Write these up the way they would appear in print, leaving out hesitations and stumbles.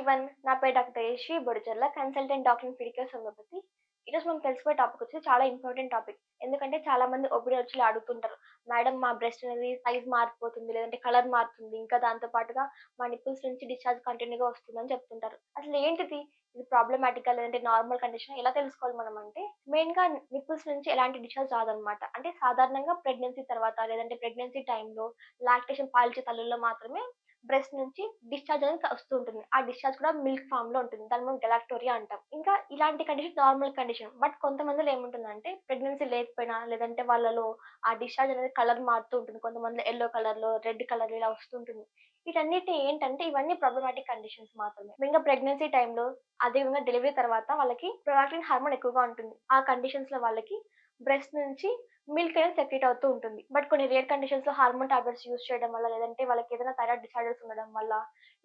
Everyone. నా పేరు doctor Yashvi Bodicharla, consultant doctor in ఫిడికస్ హోమియోపతి. ఈరోజు మనం తెలుసుకోే టాపిక్ వచ్చి చాలా ఇంపార్టెంట్ టాపిక్. ఎందుకంటే చాలా మంది ఓపీడీ వచ్చి ఇలా అడుగుతుంటారు. మేడం మా బ్రెస్ట్ అనేది సైజ్ మారిపోతుంది, లేదంటే కలర్ మారుతుంది. ఇంకా దాంతో పాటుగా మా నిప్పుల్స్ నుంచి డిశ్చార్జ్ కంటిన్యూగా వస్తుందని చెప్తుంటారు. అసలు ఏంటిది? ఇది ప్రాబ్లమాటికా లేదంటే నార్మల్ కండిషన్ ఎలా తెలుసుకోవాలి మనం అంటే, మెయిన్‌గా నిప్పుల్స్ నుంచి ఎలాంటి డిశ్చార్జ్ రాదనమాట. అంటే సాధారణంగా ప్రెగ్నెన్సీ తర్వాత లేదంటే ప్రెగ్నెన్సీ టైంలో లాక్టేషన్ పాలిచ్చే తల్లుల్లో మాత్రమే బ్రెస్ట్ నుంచి డిశ్చార్జ్ అనేది వస్తూ ఉంటుంది. ఆ డిశ్చార్జ్ కూడా మిల్క్ ఫార్మ్‌లో ఉంటుంది. దాన్ని మనం గెలాక్టోరియా అంటాం. ఇంకా ఇలాంటి కండిషన్ నార్మల్ కండిషన్. బట్ కొంతమందిలో ఏముంటుందంటే ప్రెగ్నెన్సీ లేకపోయినా లేదంటే వాళ్ళలో ఆ డిశ్చార్జ్ అనేది కలర్ మారుతూ ఉంటుంది. కొంతమందిలో యెల్లో కలర్‌లో, రెడ్ కలర్‌లో ఇలా వస్తుంటుంది. వీటన్నిటి ఏంటంటే ఇవన్నీ ప్రాబ్లమాటిక్ కండిషన్స్ మాత్రమే. మెయిన్‌గా ప్రెగ్నెన్సీ టైంలో అదే విధంగా డెలివరీ తర్వాత వాళ్ళకి ప్రొలాక్టిన్ హార్మోన్ ఎక్కువగా ఉంటుంది. ఆ కండిషన్స్‌లో వాళ్ళకి బ్రెస్ట్ నుంచి మిల్క్ అనేది సెక్రీట్ అవుతూ ఉంటుంది. బట్ కొన్ని రేర్ కండిషన్స్‌లో హార్మోన్ టాబ్లెట్స్ యూజ్ చేయడం వల్ల, లేదంటే వాళ్ళకేదైనా థైరాయిడ్ డిసార్డర్స్ ఉండడం వల్ల,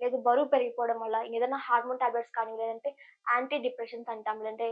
లేదు బరువు పెరిగిపోవడం వల్ల, ఏదైనా హార్మోన్ టాబ్లెట్స్ కానీ, లేదంటే యాంటీ డిప్రెషన్స్ అంటాం. లేదంటే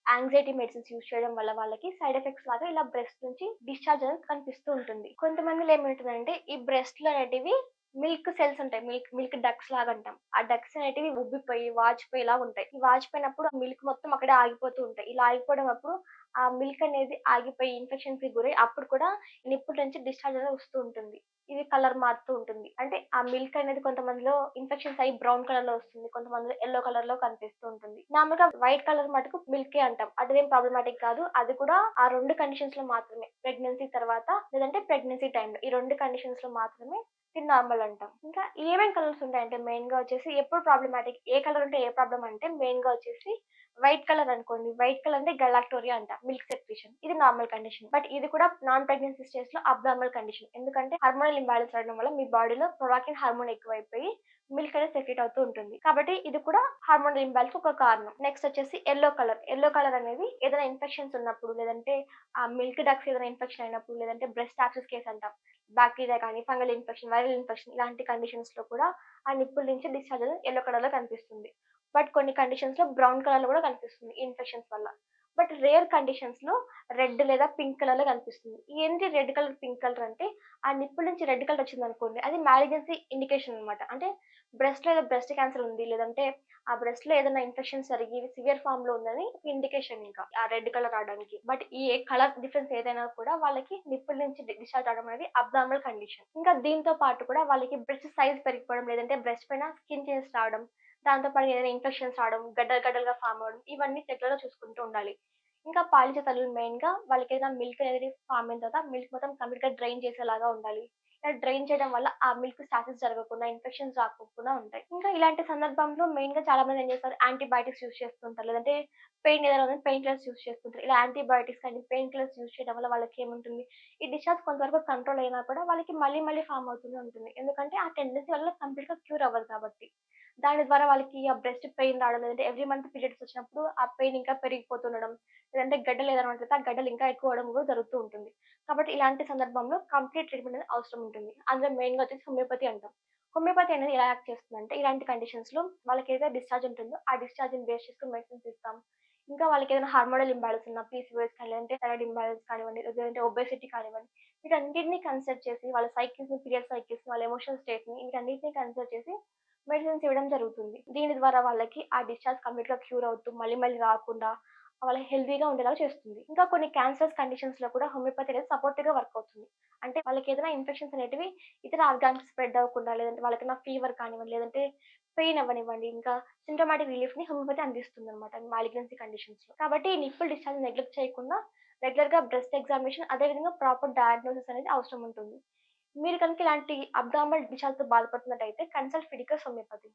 యాంగ్జైటీ మెడిసిన్స్ యూజ్ చేయడం వల్ల వాళ్ళకి సైడ్ ఎఫెక్ట్స్ లాగా ఇలా బ్రెస్ట్ నుంచి డిశ్చార్జ్ అనేది కనిపిస్తూ ఉంటుంది. కొంతమందిలో ఏమైతుందంటే ఈ బ్రెస్ట్‌లు అనేటివి మిల్క్ సెల్స్ ఉంటాయి. మిల్క్ డక్ట్స్ లాగా అంటాం. ఆ డక్ట్స్ అనేటివి ఉబ్బిపోయి, వాచిపోయేలాగా ఉంటాయి. ఈ వాచిపోయినప్పుడు ఆ మిల్క్ మొత్తం అక్కడే ఆగిపోతూ ఉంటాయి. ఇలా ఆగిపోవడం అప్పుడు ఆ మిల్క్ అనేది ఆగిపోయి ఇన్ఫెక్షన్‌కి గురై అప్పుడు కూడా నిప్పుల నుంచి డిశ్చార్జ్ అనేది వస్తూ ఉంటుంది. ఇది కలర్ మారుతూ ఉంటుంది. అంటే ఆ మిల్క్ అనేది కొంతమందిలో ఇన్ఫెక్షన్స్ అయ్యి బ్రౌన్ కలర్‌లో వస్తుంది. కొంతమందిలో యెల్లో కలర్‌లో కనిపిస్తూ ఉంటుంది. నార్మల్‌గా వైట్ కలర్ మటుకు మిల్కే అంటాం. అదేం ప్రాబ్లమాటిక్ కాదు. అది కూడా ఆ 2 కండిషన్స్‌లో మాత్రమే. ప్రెగ్నెన్సీ తర్వాత లేదంటే ప్రెగ్నెన్సీ టైమ్‌లో. ఈ 2 కండిషన్స్‌లో మాత్రమే ఇది నార్మల్ అంటాం. ఇంకా ఏమేం కలర్స్ ఉంటాయంటే మెయిన్‌గా వచ్చేసి ఎప్పుడు ప్రాబ్లమాటిక్ ఏ కలర్ ఉంటే ఏ ప్రాబ్లమ్ అంటే మెయిన్‌గా వచ్చేసి వైట్ కలర్ అనుకోండి. వైట్ కలర్ అంటే గలాక్టోరియా అంట. Milk secretion. ఇది నార్మల్ కండిషన్. బట్ ఇది కూడా నాన్ ప్రెగ్నెన్సీ స్టేజ్‌లో అబ్నార్మల్ కండిషన్. ఎందుకంటే హార్మోనల్ ఇంబాలెన్స్ అవ్వడం వల్ల మీ బాడీలో ప్రొలాక్టిన్ హార్మోన్ ఎక్కువైపోయి మిల్క్ అనేది సెక్రీట్ అవుతూ ఉంటుంది. కాబట్టి ఇది కూడా హార్మోనల్ ఇంబాలెన్స్ ఒక కారణం. నెక్స్ట్ వచ్చేసి యెల్లో కలర్. యెల్లో కలర్ అనేది ఏదైనా ఇన్ఫెక్షన్స్ ఉన్నప్పుడు, లేదంటే ఆ మిల్క్ డక్ట్స్ ఏదైనా ఇన్ఫెక్షన్ అయినప్పుడు, లేదంటే బ్రెస్ట్ యాబ్సెస్ కేస్ అంటాం. బాక్టీరియా కానీ, ఫంగల్ ఇన్ఫెక్షన్, వైరల్ ఇన్ఫెక్షన్ ఇలాంటి కండిషన్స్‌లో కూడా ఆ నిప్పుల నుంచి డిశ్చార్జ్ అనేది యెల్లో కలర్‌లో కనిపిస్తుంది. బట్ కొన్ని కండిషన్స్‌లో బ్రౌన్ కలర్‌లో కూడా కనిపిస్తుంది ఈ ఇన్ఫెక్షన్స్ వల్ల. బట్ రేర్ కండిషన్స్‌లో రెడ్ లేదా పింక్ కలర్‌లో కనిపిస్తుంది. ఏంటి రెడ్ కలర్, పింక్ కలర్ అంటే ఆ నిప్పుల నుంచి రెడ్ కలర్ వచ్చిందనుకోండి అది మాలిగ్నెన్సీ ఇండికేషన్ అన్నమాట. అంటే బ్రెస్ట్‌లో ఏదో బ్రెస్ట్ క్యాన్సర్ ఉంది. లేదంటే ఆ బ్రెస్ట్‌లో ఏదైనా ఇన్ఫెక్షన్స్ జరిగి సివియర్ ఫార్మ్‌లో ఉందని ఇండికేషన్ ఇంకా. ఆ రెడ్ కలర్ రావడానికి. బట్ ఈ కలర్ డిఫరెన్స్ ఏదైనా కూడా వాళ్ళకి నిప్పుల నుంచి డిశ్చార్జ్ అవ్వడం అనేది అబ్నార్మల్ కండిషన్. ఇంకా దీంతో పాటు కూడా వాళ్ళకి బ్రెస్ట్ సైజ్ పెరిగిపోవడం, లేదంటే బ్రెస్ట్ పైన స్కిన్ చేంజెస్ రావడం, దాంతో పాటు ఏదైనా ఇన్ఫెక్షన్స్ రావడం, గడ్డలు గడ్డలుగా ఫార్మ్ అవ్వడం ఇవన్నీ రెగ్యులర్‌గా చూసుకుంటూ ఉండాలి. ఇంకా పాలిచ్చే తల్లులు మెయిన్‌గా వాళ్ళకేదైనా మిల్క్ అనేది ఫార్మ్ అయిన తర్వాత మిల్క్ మొత్తం కంప్లీట్‌గా డ్రైన్ చేసేలాగా ఉండాలి. ఇలా డ్రైన్ చేయడం వల్ల ఆ మిల్క్ స్టాసిస్ జరగకుండా, ఇన్ఫెక్షన్స్ రాకోకుండా ఉంటాయి. ఇంకా ఇలాంటి సందర్భంలో మెయిన్‌గా చాలా మంది ఏం చేస్తారు యాంటీబయాటిక్స్ యూజ్ చేస్తుంటారు. లేదంటే పెయిన్ ఏదైనా ఉందని పెయిన్ కిల్లర్స్ యూజ్ చేస్తుంటారు. ఇలా యాంటీబయాటిక్స్ కానీ, పెయిన్ కిల్లర్స్ యూజ్ చేయడం వల్ల వాళ్ళకేముంటుంది, ఈ డిశ్చార్జ్ కొంతవరకు కంట్రోల్ అయినా కూడా వాళ్ళకి మళ్ళీ మళ్ళీ ఫార్మ్ అవుతూనే ఉంటుంది. ఎందుకంటే ఆ టెండెన్సీ వల్ల కంప్లీట్‌గా క్యూర్ అవ్వదు కాబట్టి. దాని ద్వారా వాళ్ళకి ఆ బ్రెస్ట్ పెయిన్ రావడం, లేదంటే ఎవ్రీ మంత్ పీరియడ్స్ వచ్చినప్పుడు ఆ పెయిన్ ఇంకా పెరిగిపోతుండడం, లేదంటే గడ్డలు ఏదైనా ఉంటే ఆ గడ్డలు ఇంకా ఎక్కువ అవ్వడం కూడా జరుగుతూ ఉంటుంది. కాబట్టి ఇలాంటి సందర్భంలో కంప్లీట్ ట్రీట్మెంట్ అనేది అవసరం ఉంటుంది. అందులో మెయిన్‌గా వచ్చేసి హోమియోపతి అంటాం. హోమియోపతి అనేది ఎలా యాక్ట్ చేస్తుందంటే ఇలాంటి కండిషన్స్‌లో వాళ్ళకేదైతే డిశ్చార్జ్ ఉంటుందో ఆ డిశ్చార్జ్‌ని బేస్ చేసుకొని మెడిసిన్స్ ఇస్తాం. ఇంకా వాళ్ళకేదైనా హార్మోనల్ ఇంబాలెన్స్ ఉన్నా పీసీఓఎస్ కానీ, లేదంటే థైరాయిడ్ ఇంబాలెన్స్ కానివ్వండి, లేదంటే ఒబేసిటీ కానివ్వండి, వీటన్నిటిని కన్సిడర్ చేసి వాళ్ళ సైకిల్స్‌ని, పీరియడ్ సైకిల్స్‌ని, వాళ్ళ ఎమోషనల్ స్టేట్‌ని వీటన్నిటిని కన్సిడర్ చేసి మెడిసిన్స్ ఇవ్వడం జరుగుతుంది. దీని ద్వారా వాళ్ళకి ఆ డిశ్చార్జ్ కంప్లీట్‌గా క్యూర్ అవుతూ మళ్ళీ మళ్ళీ రాకుండా వాళ్ళు హెల్తీగా ఉండేలాగా చేస్తుంది. ఇంకా కొన్ని క్యాన్సర్స్ కండిషన్స్‌లో కూడా హోమియోపతి అనేది సపోర్టివ్‌గా వర్క్ అవుతుంది. అంటే వాళ్ళకేదైనా ఇన్ఫెక్షన్స్ అనేటివి ఇతర ఆర్గాన్స్‌కి స్ప్రెడ్ అవ్వకుండా, లేదంటే వాళ్ళకేమైనా ఫీవర్ కానివ్వండి, లేదంటే పెయిన్ అవ్వనివ్వండి, ఇంకా సింప్టమాటిక్ రిలీఫ్‌ని హోమియోపతి అందిస్తుందన్నమాట మాలిగ్నెన్సీ కండిషన్స్‌లో. కాబట్టి ఈ నిప్పుల్ డిశ్చార్జ్ నెగ్లెక్ట్ చేయకుండా రెగ్యులర్‌గా బ్రెస్ట్ ఎగ్జామినేషన్ అదే విధంగా ప్రాపర్ డయాగ్నోసిస్ అనేది అవసరం ఉంటుంది. మీరు కనుక ఇలాంటి అబ్నార్మల్ డిశ్చార్జ్‌తో బాధపడుతున్నట్టయితే కన్సల్ట్ ఫిడికస్ హోమియోపతి.